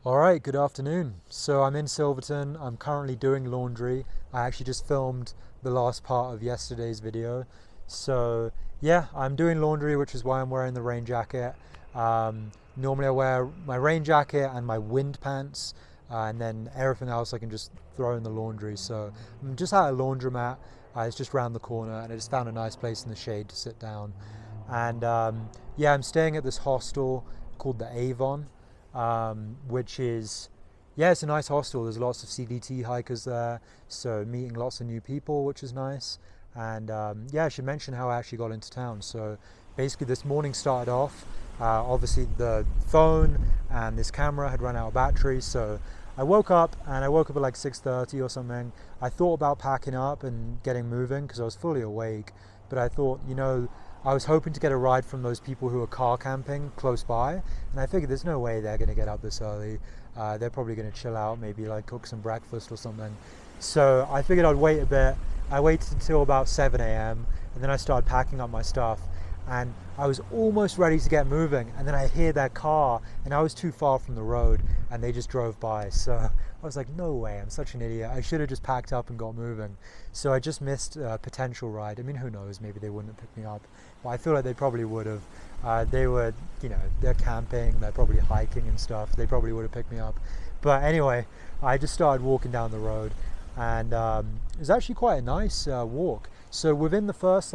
All right, good afternoon. So I'm in Silverton. I'm currently doing laundry. I actually just filmed the last part of yesterday's video. So yeah, I'm doing laundry, which is why I'm wearing the rain jacket. Normally I wear my rain jacket and my wind pants, and then everything else I can just throw in the laundry. So I'm just at a laundromat. It's just round the corner, and I just found a nice place in the shade to sit down. And yeah, I'm staying at this hostel called the Avon, which is, yeah, it's a nice hostel. There's lots of CDT hikers there, so meeting lots of new people, which is nice. And yeah, I should mention how I actually got into town. So basically, this morning started off. Obviously, the phone and this camera had run out of battery, so I woke up at like 6:30 or something. I thought about packing up and getting moving because I was fully awake, but I thought, I was hoping to get a ride from those people who are car camping close by, and I figured there's no way they're going to get up this early. They're probably going to chill out, maybe like cook some breakfast or something. So I figured I'd wait a bit. I waited until about 7 a.m. and then I started packing up my stuff. And I was almost ready to get moving, and then I hear their car, and I was too far from the road, and they just drove by. So I was like, no way, I'm such an idiot. I should have just packed up and got moving. So I just missed a potential ride. I mean, who knows, maybe they wouldn't have picked me up, but I feel like they probably would have. They were, they're camping, they're probably hiking and stuff. They probably would have picked me up. But anyway, I just started walking down the road, and it was actually quite a nice walk. So within the first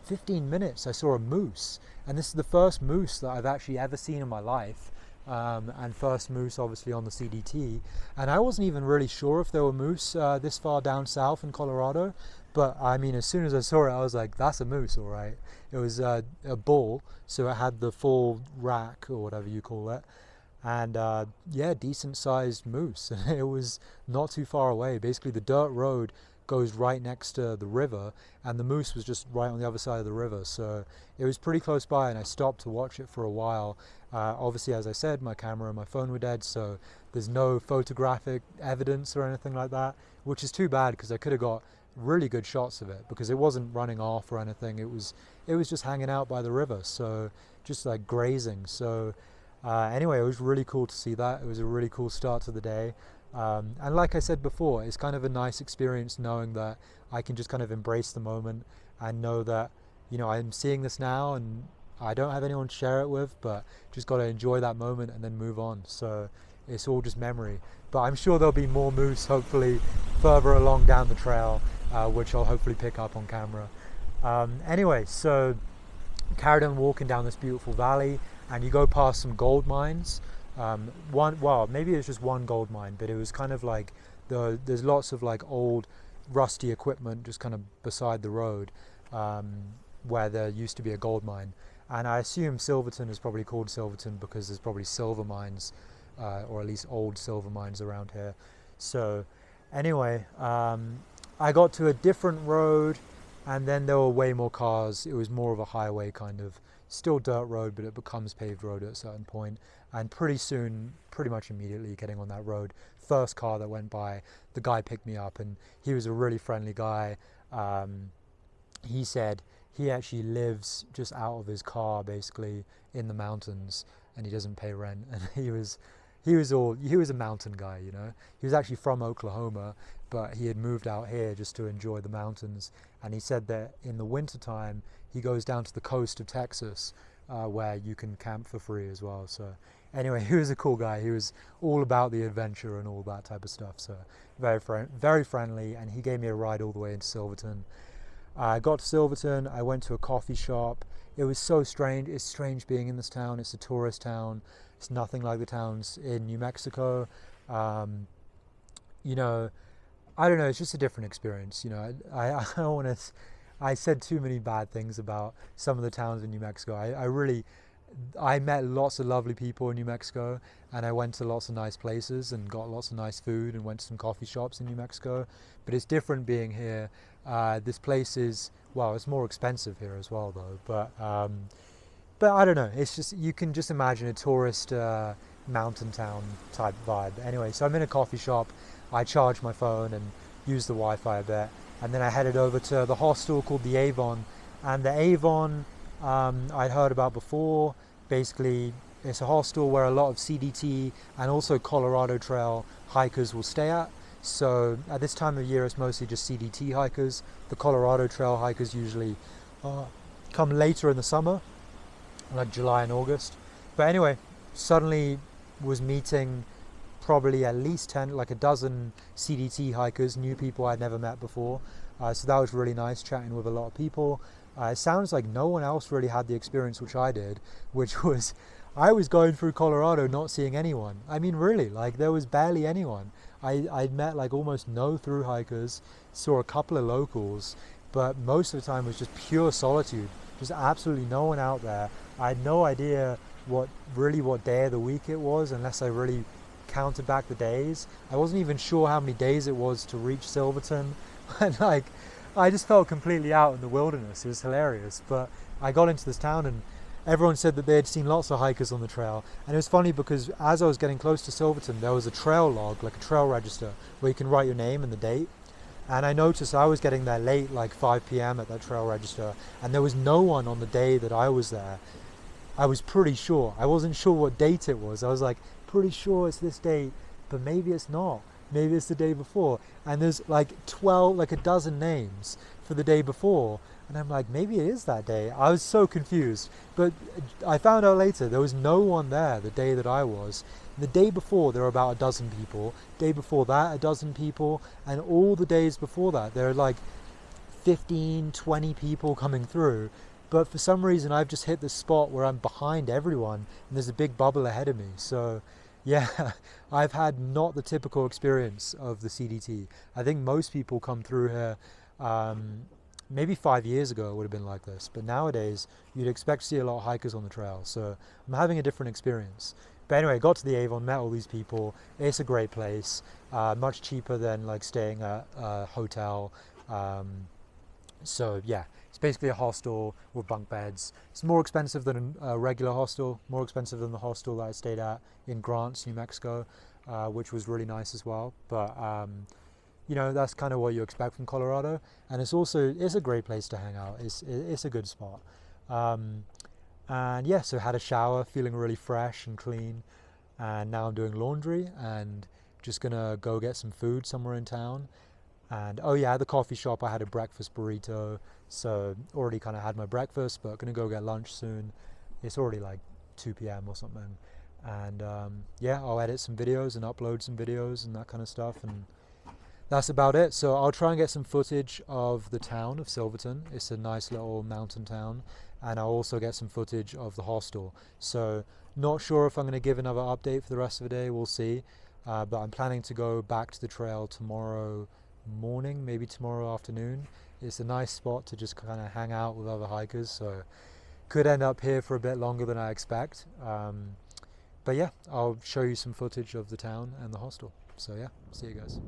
15 minutes I saw a moose, and this is the first moose that I've actually ever seen in my life, and first moose obviously on the CDT. And I wasn't even really sure if there were moose this far down south in Colorado, but I mean, as soon as I saw it I was like, that's a moose, all right. It was a bull, so it had the full rack or whatever you call it, and yeah, decent sized moose. It was not too far away. Basically the dirt road goes right next to the river, and the moose was just right on the other side of the river, so it was pretty close by, and I stopped to watch it for a while. Obviously, as I said, my camera and my phone were dead, so there's no photographic evidence or anything like that, which is too bad because I could have got really good shots of it because it wasn't running off or anything. It was just hanging out by the river, so just like grazing. So anyway, it was really cool to see that. It was a really cool start to the day. And like I said before, it's kind of a nice experience knowing that I can just kind of embrace the moment and know that, I'm seeing this now and I don't have anyone to share it with, but just got to enjoy that moment and then move on. So it's all just memory. But I'm sure there'll be more moose, hopefully, further along down the trail, which I'll hopefully pick up on camera. Anyway, so carried on walking down this beautiful valley, and you go past some gold mines. Maybe it's just one gold mine, but it was kind of like there's lots of like old rusty equipment just kind of beside the road, where there used to be a gold mine. And I assume Silverton is probably called Silverton because there's probably silver mines, or at least old silver mines around here. So anyway, I got to a different road, and then there were way more cars. It was more of a highway kind of, still dirt road, but it becomes paved road at a certain point. And pretty soon, pretty much immediately getting on that road, first car that went by, the guy picked me up, and he was a really friendly guy. He said he actually lives just out of his car, basically in the mountains, and he doesn't pay rent. And he was a mountain guy, He was actually from Oklahoma, but he had moved out here just to enjoy the mountains. And he said that in the wintertime, he goes down to the coast of Texas, where you can camp for free as well. So anyway, he was a cool guy. He was all about the adventure and all that type of stuff. So very friendly, and he gave me a ride all the way into Silverton. I got to Silverton, I went to a coffee shop. It was so strange. It's strange being in this town. It's a tourist town. It's nothing like the towns in New Mexico. I don't know, it's just a different experience. I don't want to, I said too many bad things about some of the towns in New Mexico. I met lots of lovely people in New Mexico, and I went to lots of nice places and got lots of nice food and went to some coffee shops in New Mexico. But it's different being here. This place is, it's more expensive here as well though. But I don't know, it's just, you can just imagine a tourist mountain town type vibe. Anyway, so I'm in a coffee shop. I charged my phone and used the Wi-Fi a bit, and then I headed over to the hostel called the Avon. And the Avon, I'd heard about before. Basically, It's a hostel where a lot of CDT and also Colorado Trail hikers will stay at. So at this time of year, it's mostly just CDT hikers. The Colorado Trail hikers usually come later in the summer, like July and August. But anyway, suddenly was meeting probably at least 10, like a dozen CDT hikers, new people I'd never met before. So that was really nice, chatting with a lot of people. It sounds like no one else really had the experience which I did, which was I was going through Colorado not seeing anyone. I mean, really, like there was barely anyone. I'd met like almost no through hikers, saw a couple of locals, but most of the time was just pure solitude, just absolutely no one out there. I had no idea what day of the week it was unless I really counted back the days. I wasn't even sure how many days it was to reach Silverton. And like, I just felt completely out in the wilderness. It was hilarious. But I got into this town and everyone said that they had seen lots of hikers on the trail. And it was funny because as I was getting close to Silverton, there was a trail log, like a trail register, where you can write your name and the date. And I noticed I was getting there late, like 5 p.m. at that trail register, and there was no one on the day that I was there. I was pretty sure. I wasn't sure what date it was. I was like, pretty sure it's this date, but maybe it's not. Maybe it's the day before. And there's like a dozen names for the day before. And I'm like, maybe it is that day. I was so confused. But I found out later there was no one there the day that I was. The day before, there were about a dozen people. Day before that, a dozen people. And all the days before that, there are like 15, 20 people coming through. But for some reason, I've just hit this spot where I'm behind everyone. And there's a big bubble ahead of me. So yeah, I've had not the typical experience of the CDT. I think most people come through here, maybe 5 years ago it would have been like this, but nowadays you'd expect to see a lot of hikers on the trail, so I'm having a different experience. But anyway, got to the Avon, met all these people. It's a great place, much cheaper than like staying at a hotel. So yeah, it's basically a hostel with bunk beds. It's more expensive than a regular hostel, more expensive than the hostel that I stayed at in Grants, New Mexico, which was really nice as well. But you know, that's kind of what you expect from Colorado. And it's a great place to hang out. It's a good spot. And yeah, so had a shower, feeling really fresh and clean. And now I'm doing laundry and just gonna go get some food somewhere in town. And oh yeah, at the coffee shop I had a breakfast burrito, so already kind of had my breakfast, but gonna go get lunch soon. It's already like 2 p.m. or something. And yeah, I'll edit some videos and upload some videos and that kind of stuff, and that's about it. So I'll try and get some footage of the town of Silverton. It's a nice little mountain town, and I'll also get some footage of the hostel. So not sure if I'm going to give another update for the rest of the day, we'll see. But I'm planning to go back to the trail tomorrow morning, maybe tomorrow afternoon. It's a nice spot to just kind of hang out with other hikers, so could end up here for a bit longer than I expect. But yeah, I'll show you some footage of the town and the hostel. So yeah, see you guys.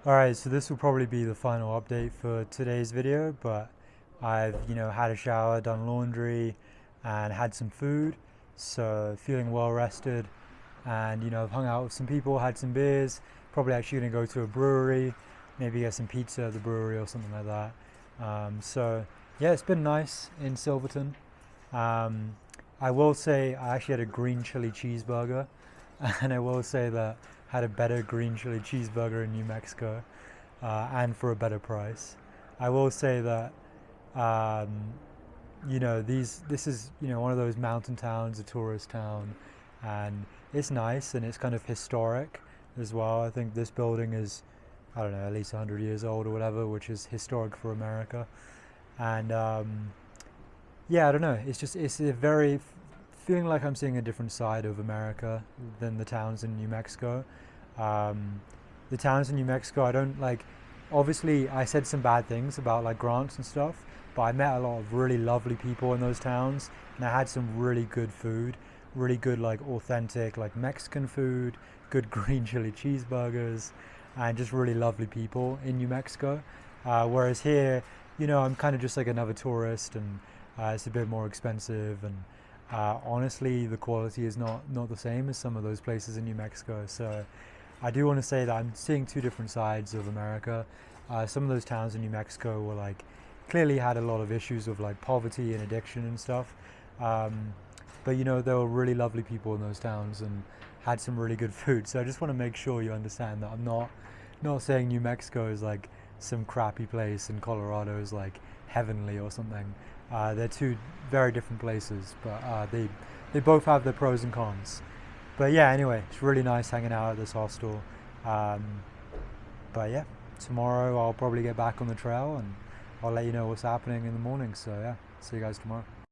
Alright, so this will probably be the final update for today's video, but I've, had a shower, done laundry, and had some food, so feeling well rested, and, I've hung out with some people, had some beers, probably actually gonna go to a brewery, maybe get some pizza at the brewery or something like that. So, yeah, it's been nice in Silverton. Um, I will say I actually had a green chili cheeseburger, and I will say that I had a better green chili cheeseburger in New Mexico, and for a better price. I will say that um, this is one of those mountain towns, a tourist town, and it's nice and it's kind of historic as well. I think this building is, I don't know, at least 100 years old or whatever, which is historic for America. And yeah, I don't know. It's a very feeling like I'm seeing a different side of America than the towns in New Mexico. Um, the towns in New Mexico, I don't like. Obviously, I said some bad things about like grants and stuff, but I met a lot of really lovely people in those towns, and I had some really good food, really good like authentic like Mexican food, good green chili cheeseburgers, and just really lovely people in New Mexico. Whereas here, I'm kind of just like another tourist, and it's a bit more expensive, and honestly, the quality is not the same as some of those places in New Mexico. So I do want to say that I'm seeing two different sides of America. Some of those towns in New Mexico were like clearly had a lot of issues with like poverty and addiction and stuff. Um, but there were really lovely people in those towns and had some really good food. So I just want to make sure you understand that I'm not saying New Mexico is like some crappy place and Colorado is like heavenly or something. They're two very different places, but they both have their pros and cons. But yeah, anyway, it's really nice hanging out at this hostel. Um, but yeah, tomorrow I'll probably get back on the trail and I'll let you know what's happening in the morning. So yeah, see you guys tomorrow.